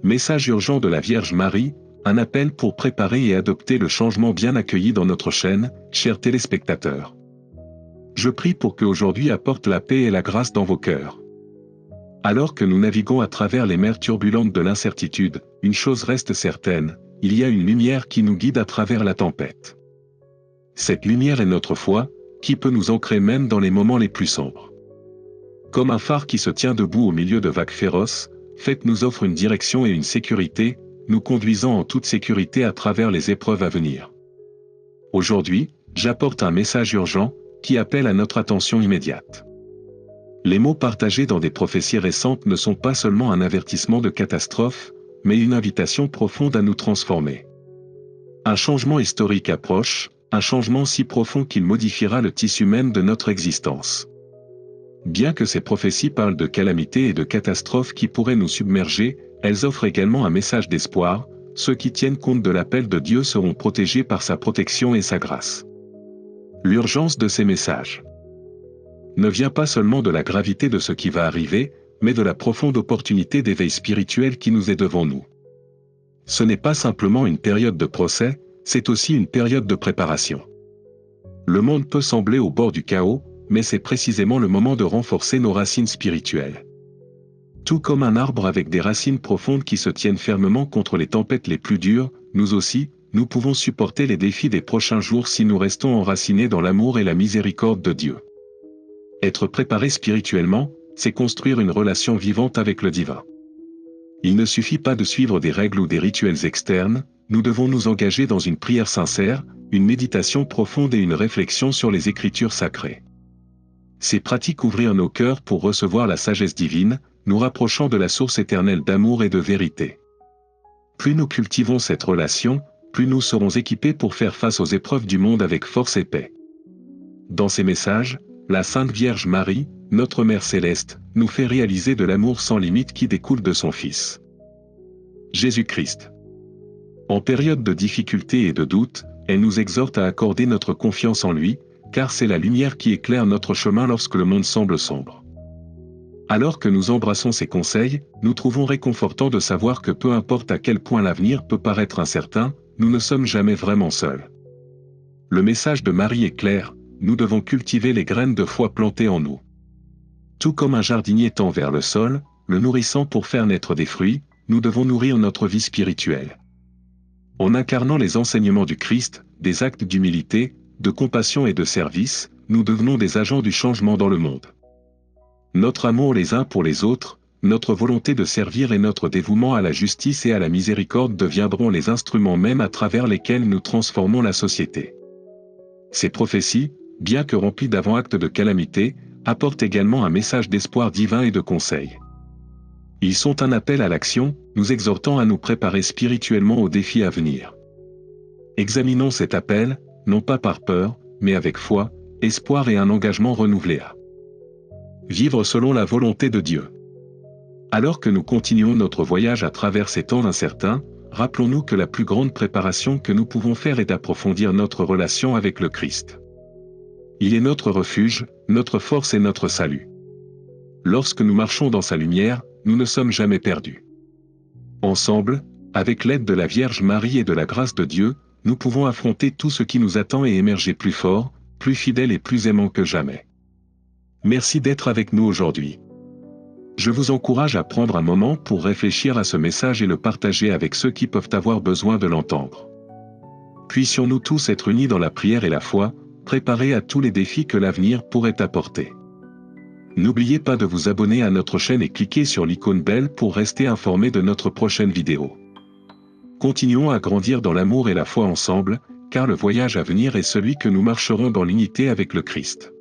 Message urgent de la Vierge Marie, un appel pour préparer et adopter le changement bien accueilli dans notre chaîne, chers téléspectateurs. Je prie pour qu'aujourd'hui apporte la paix et la grâce dans vos cœurs. Alors que nous naviguons à travers les mers turbulentes de l'incertitude, une chose reste certaine, il y a une lumière qui nous guide à travers la tempête. Cette lumière est notre foi, qui peut nous ancrer même dans les moments les plus sombres. Comme un phare qui se tient debout au milieu de vagues féroces, Fête nous offre une direction et une sécurité, nous conduisant en toute sécurité à travers les épreuves à venir. Aujourd'hui, j'apporte un message urgent, qui appelle à notre attention immédiate. Les mots partagés dans des prophéties récentes ne sont pas seulement un avertissement de catastrophe, mais une invitation profonde à nous transformer. Un changement historique approche, un changement si profond qu'il modifiera le tissu même de notre existence. Bien que ces prophéties parlent de calamités et de catastrophes qui pourraient nous submerger, elles offrent également un message d'espoir, ceux qui tiennent compte de l'appel de Dieu seront protégés par sa protection et sa grâce. L'urgence de ces messages ne vient pas seulement de la gravité de ce qui va arriver, mais de la profonde opportunité d'éveil spirituel qui nous est devant nous. Ce n'est pas simplement une période de procès, c'est aussi une période de préparation. Le monde peut sembler au bord du chaos, mais c'est précisément le moment de renforcer nos racines spirituelles. Tout comme un arbre avec des racines profondes qui se tiennent fermement contre les tempêtes les plus dures, nous aussi, nous pouvons supporter les défis des prochains jours si nous restons enracinés dans l'amour et la miséricorde de Dieu. Être préparé spirituellement, c'est construire une relation vivante avec le divin. Il ne suffit pas de suivre des règles ou des rituels externes, nous devons nous engager dans une prière sincère, une méditation profonde et une réflexion sur les Écritures sacrées. Ces pratiques ouvrirent nos cœurs pour recevoir la sagesse divine, nous rapprochant de la source éternelle d'amour et de vérité. Plus nous cultivons cette relation, plus nous serons équipés pour faire face aux épreuves du monde avec force et paix. Dans ces messages, la Sainte Vierge Marie, notre Mère Céleste, nous fait réaliser de l'amour sans limite qui découle de son Fils. Jésus-Christ. En période de difficulté et de doute, elle nous exhorte à accorder notre confiance en lui, car c'est la lumière qui éclaire notre chemin lorsque le monde semble sombre. Alors que nous embrassons ses conseils, nous trouvons réconfortant de savoir que peu importe à quel point l'avenir peut paraître incertain, nous ne sommes jamais vraiment seuls. Le message de Marie est clair, nous devons cultiver les graines de foi plantées en nous. Tout comme un jardinier tend vers le sol, le nourrissant pour faire naître des fruits, nous devons nourrir notre vie spirituelle. En incarnant les enseignements du Christ, des actes d'humilité, de compassion et de service, nous devenons des agents du changement dans le monde. Notre amour les uns pour les autres, notre volonté de servir et notre dévouement à la justice et à la miséricorde deviendront les instruments mêmes à travers lesquels nous transformons la société. Ces prophéties, bien que remplies d'avant-actes de calamité, apportent également un message d'espoir divin et de conseil. Ils sont un appel à l'action, nous exhortant à nous préparer spirituellement aux défis à venir. Examinons cet appel, non pas par peur, mais avec foi, espoir et un engagement renouvelé à vivre selon la volonté de Dieu. Alors que nous continuons notre voyage à travers ces temps incertains, rappelons-nous que la plus grande préparation que nous pouvons faire est d'approfondir notre relation avec le Christ. Il est notre refuge, notre force et notre salut. Lorsque nous marchons dans sa lumière, nous ne sommes jamais perdus. Ensemble, avec l'aide de la Vierge Marie et de la grâce de Dieu, nous pouvons affronter tout ce qui nous attend et émerger plus fort, plus fidèle et plus aimant que jamais. Merci d'être avec nous aujourd'hui. Je vous encourage à prendre un moment pour réfléchir à ce message et le partager avec ceux qui peuvent avoir besoin de l'entendre. Puissions-nous tous être unis dans la prière et la foi, préparés à tous les défis que l'avenir pourrait apporter. N'oubliez pas de vous abonner à notre chaîne et cliquez sur l'icône belle pour rester informé de notre prochaine vidéo. Continuons à grandir dans l'amour et la foi ensemble, car le voyage à venir est celui que nous marcherons dans l'unité avec le Christ.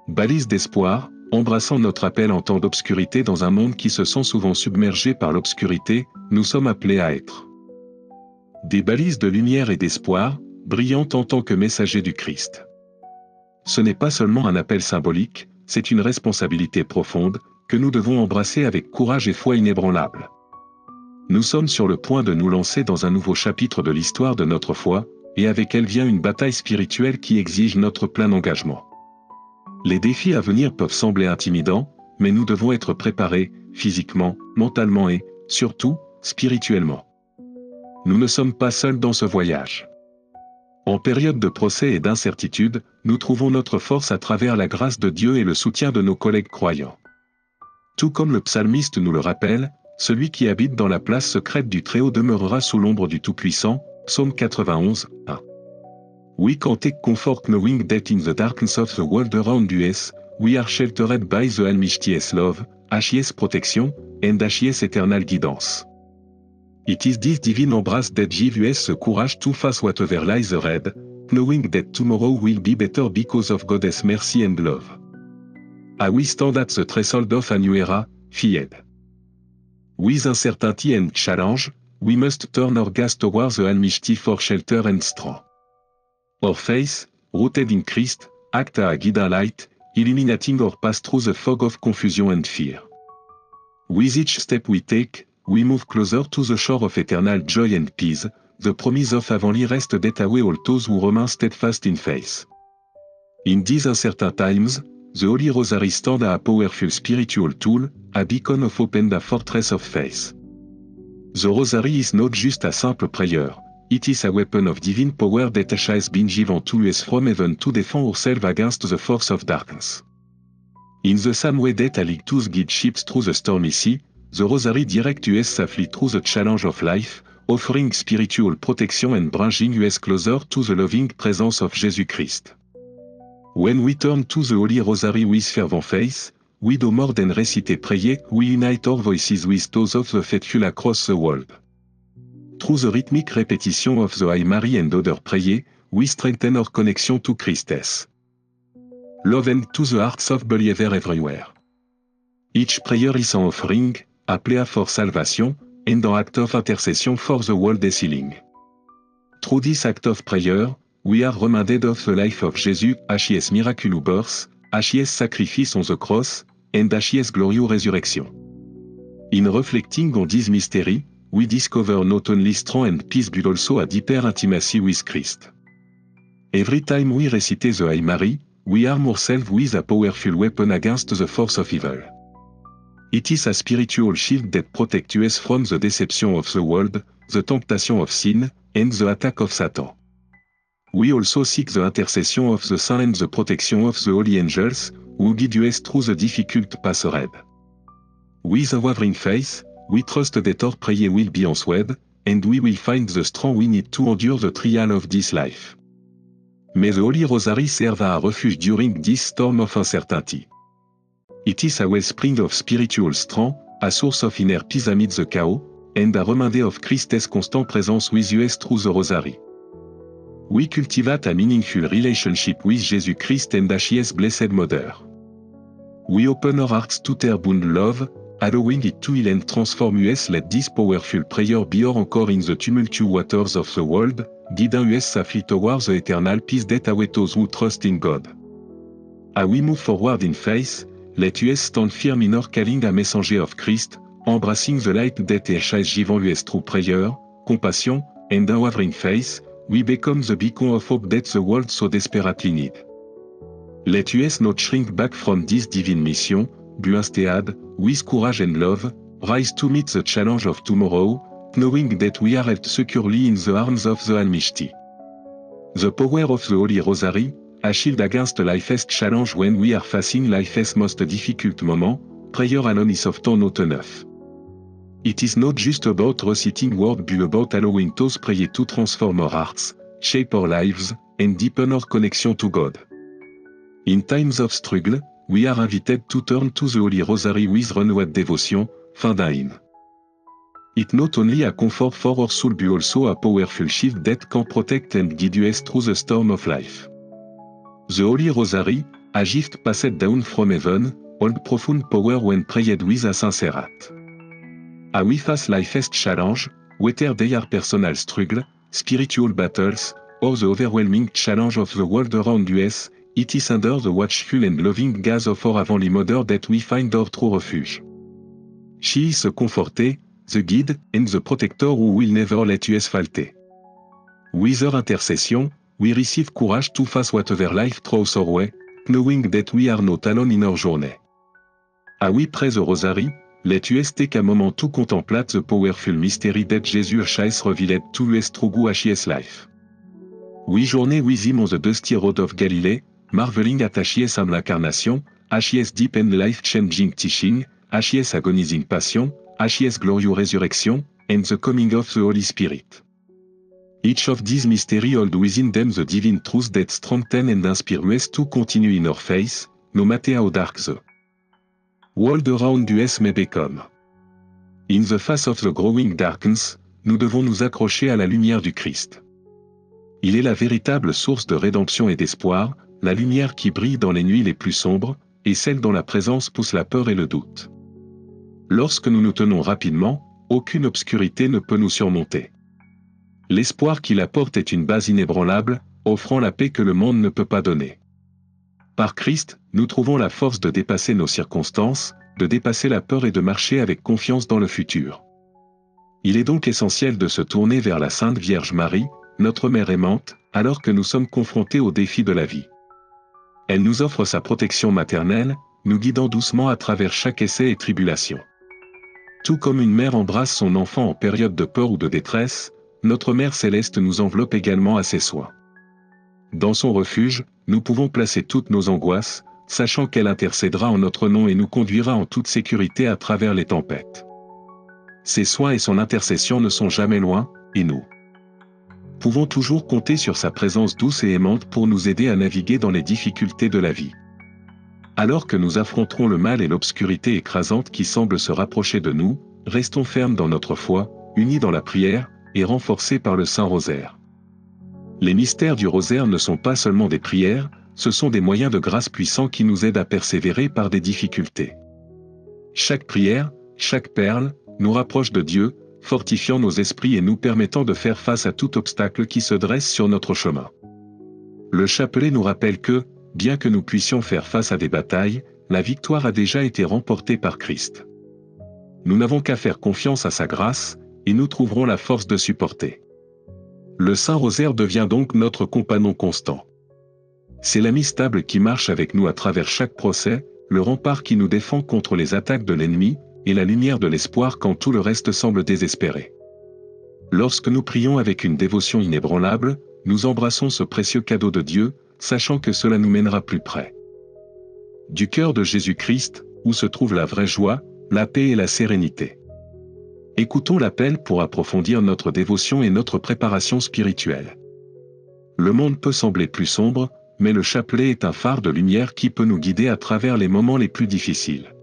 Balise d'espoir, embrassant notre appel en temps d'obscurité dans un monde qui se sent souvent submergé par l'obscurité, nous sommes appelés à être des balises de lumière et d'espoir, brillantes en tant que messagers du Christ. Ce n'est pas seulement un appel symbolique, c'est une responsabilité profonde, que nous devons embrasser avec courage et foi inébranlable. Nous sommes sur le point de nous lancer dans un nouveau chapitre de l'histoire de notre foi, et avec elle vient une bataille spirituelle qui exige notre plein engagement. Les défis à venir peuvent sembler intimidants, mais nous devons être préparés, physiquement, mentalement et, surtout, spirituellement. Nous ne sommes pas seuls dans ce voyage. En période de procès et d'incertitude, nous trouvons notre force à travers la grâce de Dieu et le soutien de nos collègues croyants. Tout comme le psalmiste nous le rappelle, celui qui habite dans la place secrète du Très-Haut demeurera sous l'ombre du Tout-Puissant, Psaume 91, 1. We can take comfort knowing that in the darkness of the world around us, we are sheltered by the Almighty's love, His protection, and His eternal guidance. It is this divine embrace that gives us the courage to face whatever lies ahead, knowing that tomorrow will be better because of God's mercy and love. We stand at the threshold of a new era, fied. With uncertainty and challenge, we must turn our gaze towards the Almighty for shelter and strength. Our faith, rooted in Christ, acts as a guiding light, illuminating our path through the fog of confusion and fear. With each step we take, we move closer to the shore of eternal joy and peace, the promise of heavenly rest that away all those who remain steadfast in faith. In these uncertain times, the Holy Rosary stands as a powerful spiritual tool, a beacon of hope and a fortress of faith. The Rosary is not just a simple prayer, it is a weapon of divine power that has been given to us from heaven to defend ourselves against the force of darkness. In the same way that a lighthouse guides ships through the stormy sea, the Rosary directs us safely through the challenge of life, offering spiritual protection and bringing us closer to the loving presence of Jesus Christ. When we turn to the Holy Rosary with fervent faith, we do more than recite a prayer, we unite our voices with those of the faithful across the world. Through the rhythmic repetition of the Hail Mary and other prayers, we strengthen our connection to Christ. Love and to the hearts of believers everywhere. Each prayer is an offering, a plea for salvation, and an act of intercession for the world healing. Through this act of prayer, we are reminded of the life of Jesus, His miraculous birth, His sacrifice on the cross, and His glorious resurrection. In reflecting on this mystery, we discover not only strength and peace but also a deeper intimacy with Christ. Every time we recite the Hail Mary, we arm ourselves with a powerful weapon against the force of evil. It is a spiritual shield that protects us from the deception of the world, the temptation of sin, and the attack of Satan. We also seek the intercession of the saints and the protection of the holy angels, who guide us through the difficult path ahead. With unwavering faith, we trust that our prayer will be answered, and we will find the strength we need to endure the trial of this life. May the Holy Rosary serve as a refuge during this storm of uncertainty. It is a wellspring of spiritual strength, a source of inner peace amid the chaos, and a reminder of Christ's constant presence with us through the Rosary. We cultivate a meaningful relationship with Jesus Christ and His Blessed Mother. We open our hearts to their bound love, allowing it to heal and transform us. Let this powerful prayer be our anchor in the tumultuous waters of the world, guiding us safely towards the eternal peace that awaits those who trust in God. As we move forward in faith, let us stand firm in our calling a messenger of Christ, embracing the light that has given us through prayer, compassion, and unwavering faith, we become the beacon of hope that the world so desperately needs. Let us not shrink back from this divine mission, but instead, with courage and love, rise to meet the challenge of tomorrow, knowing that we are held securely in the arms of the Almighty. The power of the Holy Rosary, a shield against life's challenge when we are facing life's most difficult moment, prayer alone is often not enough. It is not just about reciting words but about allowing those prayers to transform our hearts, shape our lives, and deepen our connection to God. In times of struggle, we are invited to turn to the Holy Rosary with renewed devotion. Fin d'un hymne. It not only a comfort for our soul but also a powerful shield that can protect and guide us through the storm of life. The Holy Rosary, a gift passed down from heaven, holds profound power when prayed with a sincere heart. As we face life's challenge, whether they are personal struggle, spiritual battles, or the overwhelming challenge of the world around us, it is under the watchful and loving gaze of our Heavenly Mother that we find our true refuge. She is the comforter, the guide, and the protector who will never let us falter. With her intercession, we receive courage to face whatever life throws our way, knowing that we are not alone in our journey. As we pray the Rosary, Let us take a moment to contemplate the powerful mystery that Jesus has revealed to us through his life. We journey with him on the dusty road of Galilee, marveling at his incarnation, his deep and life-changing teaching, his agonizing passion, his glorious resurrection, and the coming of the Holy Spirit. Each of these mysteries hold within them the divine truth that strengthen and inspire us to continue in our faith, no matter how dark the world around us may become. In the face of the growing darkness, nous devons nous accrocher à la lumière du Christ. Il est la véritable source de rédemption et d'espoir, la lumière qui brille dans les nuits les plus sombres, et celle dont la présence pousse la peur et le doute. Lorsque nous nous tenons rapidement, aucune obscurité ne peut nous surmonter. L'espoir qu'il apporte est une base inébranlable, offrant la paix que le monde ne peut pas donner. Par Christ, nous trouvons la force de dépasser nos circonstances, de dépasser la peur et de marcher avec confiance dans le futur. Il est donc essentiel de se tourner vers la Sainte Vierge Marie, notre mère aimante, alors que nous sommes confrontés aux défis de la vie. Elle nous offre sa protection maternelle, nous guidant doucement à travers chaque essai et tribulation. Tout comme une mère embrasse son enfant en période de peur ou de détresse, notre Mère Céleste nous enveloppe également à ses soins. Dans son refuge, nous pouvons placer toutes nos angoisses, sachant qu'elle intercédera en notre nom et nous conduira en toute sécurité à travers les tempêtes. Ses soins et son intercession ne sont jamais loin, et nous pouvons toujours compter sur sa présence douce et aimante pour nous aider à naviguer dans les difficultés de la vie. Alors que nous affronterons le mal et l'obscurité écrasante qui semblent se rapprocher de nous, restons fermes dans notre foi, unis dans la prière, et renforcés par le Saint-Rosaire. Les mystères du rosaire ne sont pas seulement des prières, ce sont des moyens de grâce puissants qui nous aident à persévérer par des difficultés. Chaque prière, chaque perle, nous rapproche de Dieu, fortifiant nos esprits et nous permettant de faire face à tout obstacle qui se dresse sur notre chemin. Le chapelet nous rappelle que, bien que nous puissions faire face à des batailles, la victoire a déjà été remportée par Christ. Nous n'avons qu'à faire confiance à sa grâce, et nous trouverons la force de supporter. Le Saint-Rosaire devient donc notre compagnon constant. C'est l'ami stable qui marche avec nous à travers chaque procès, le rempart qui nous défend contre les attaques de l'ennemi, et la lumière de l'espoir quand tout le reste semble désespéré. Lorsque nous prions avec une dévotion inébranlable, nous embrassons ce précieux cadeau de Dieu, sachant que cela nous mènera plus près du cœur de Jésus-Christ, où se trouve la vraie joie, la paix et la sérénité. Écoutons l'appel pour approfondir notre dévotion et notre préparation spirituelle. Le monde peut sembler plus sombre, mais le chapelet est un phare de lumière qui peut nous guider à travers les moments les plus difficiles.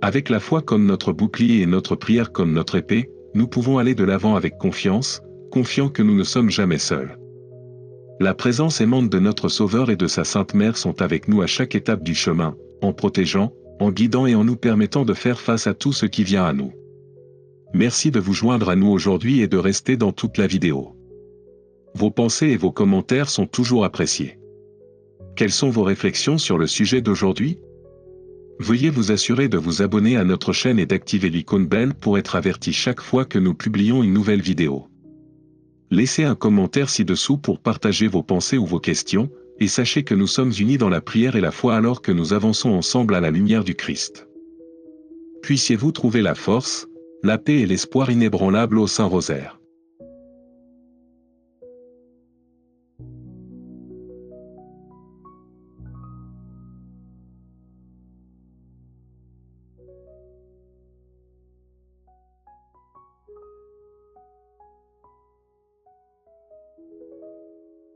Avec la foi comme notre bouclier et notre prière comme notre épée, nous pouvons aller de l'avant avec confiance, confiants que nous ne sommes jamais seuls. La présence aimante de notre Sauveur et de sa Sainte Mère sont avec nous à chaque étape du chemin, en protégeant, en guidant et en nous permettant de faire face à tout ce qui vient à nous. Merci de vous joindre à nous aujourd'hui et de rester dans toute la vidéo. Vos pensées et vos commentaires sont toujours appréciés. Quelles sont vos réflexions sur le sujet d'aujourd'hui ? Veuillez vous assurer de vous abonner à notre chaîne et d'activer l'icône belle pour être averti chaque fois que nous publions une nouvelle vidéo. Laissez un commentaire ci-dessous pour partager vos pensées ou vos questions, et sachez que nous sommes unis dans la prière et la foi alors que nous avançons ensemble à la lumière du Christ. Puissiez-vous trouver la force, la paix et l'espoir inébranlable au Saint-Rosaire.